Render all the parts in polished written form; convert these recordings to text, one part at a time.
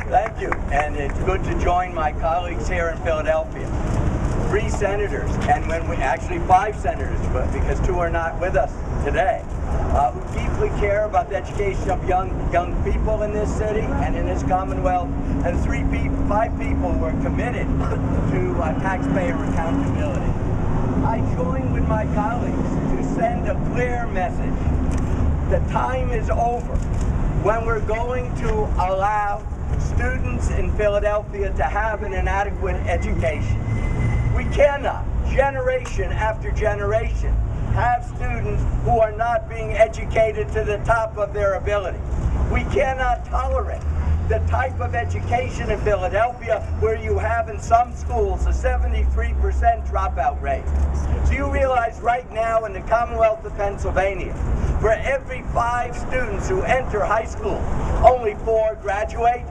Thank you, and it's good to join my colleagues here in Philadelphia. 3 senators, and actually 5 senators, but because 2 are not with us today, who deeply care about the education of young people in this city and in this Commonwealth, and 5 people who are committed to taxpayer accountability. I join with my colleagues to send a clear message. The time is over when we're going to allow students in Philadelphia to have an inadequate education. We cannot, generation after generation, have students who are not being educated to the top of their ability. We cannot tolerate the type of education in Philadelphia where you have in some schools a 73% dropout rate. So you realize right now in the Commonwealth of Pennsylvania, for every 5 students who enter high school, only 4 graduate.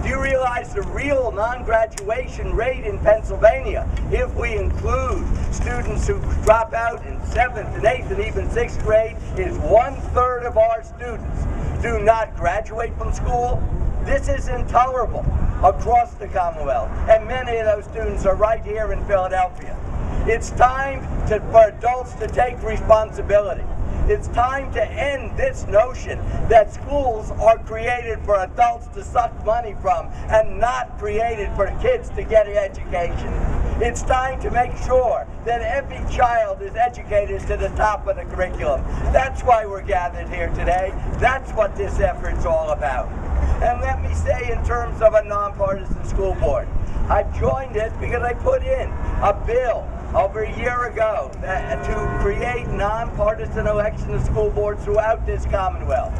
Do you realize the real non-graduation rate in Pennsylvania, if we include students who drop out in 7th and 8th and even 6th grade, is 1/3 of our students do not graduate from school? This is intolerable across the Commonwealth, and many of those students are right here in Philadelphia. It's time for adults to take responsibility. It's time to end this notion that schools are created for adults to suck money from and not created for kids to get an education. It's time to make sure that every child is educated to the top of the curriculum. That's why we're gathered here today. That's what this effort's all about. And let me say, in terms of a nonpartisan school board, I joined it because I put in a bill over a year ago to create nonpartisan election of school boards throughout this Commonwealth.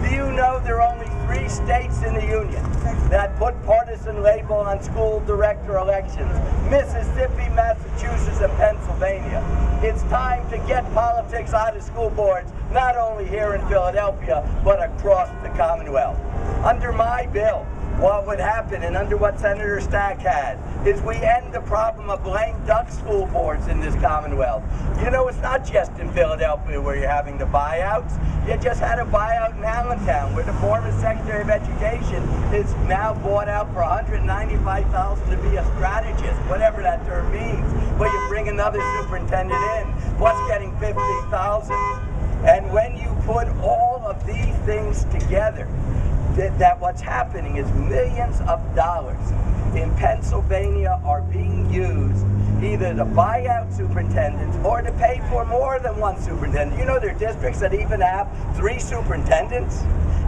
Do you know there are only 3 states in the Union that put partisan label on school director elections? Mississippi, Massachusetts, and Pennsylvania. It's time to get politics out of school boards, not only here in Philadelphia, but across the Commonwealth. Under my bill, what would happen, and under what Senator Stack had, is we end the problem of lame duck school boards in this Commonwealth. You know, it's not just in Philadelphia where you're having the buyouts. You just had a buyout in Allentown where the former Secretary of Education is now bought out for $195,000 to be a strategist, whatever that term means. But you bring another superintendent in, plus getting $50,000. And when you put all of these things together, that what's happening is millions of dollars in Pennsylvania are being used either to buy out superintendents or to pay for more than 1 superintendent. You know, there are districts that even have 3 superintendents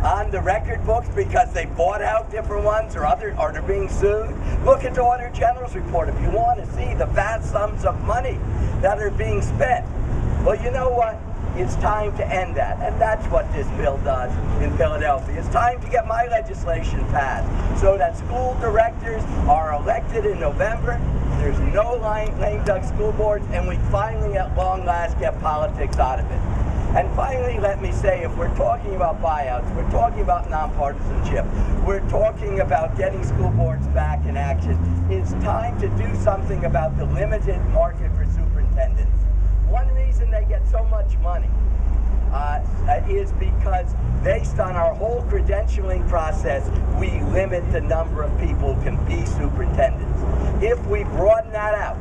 on the record books because they bought out different ones or they're being sued. Look at the Auditor General's report if you want to see the vast sums of money that are being spent. Well, you know what? It's time to end that, and that's what this bill does in Philadelphia. It's time to get my legislation passed so that school directors are elected in November. There's no lame duck school boards, and we finally, at long last, get politics out of it. And finally, let me say, if we're talking about buyouts, we're talking about nonpartisanship, we're talking about getting school boards back in action, it's time to do something about the limited market for superintendents. One reason they get so much money is because based on our whole credentialing process, we limit the number of people who can be superintendents. If we broaden that out,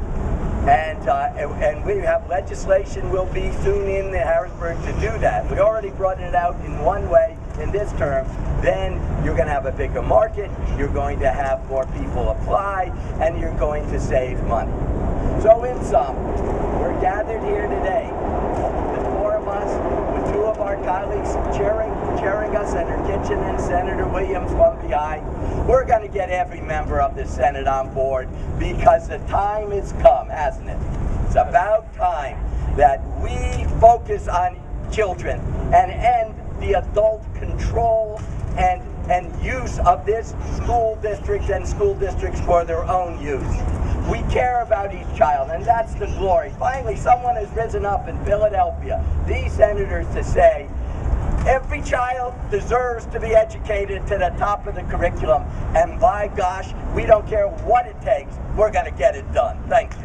and we have legislation will be soon in Harrisburg to do that. We already broadened it out in one way in this term. Then you're going to have a bigger market, you're going to have more people apply, and you're going to save money. So in sum, we're gathered here today, the 4 of us, with 2 of our colleagues chairing us, Senator Kitchen and Senator Williams from behind. We're going to get every member of the Senate on board because the time has come, hasn't it? It's about time that we focus on children and end the adult control and use of this school district and school districts for their own use. We care about each child, and that's the glory. Finally, someone has risen up in Philadelphia, these senators, to say, every child deserves to be educated to the top of the curriculum, and by gosh, we don't care what it takes, we're going to get it done. Thank you.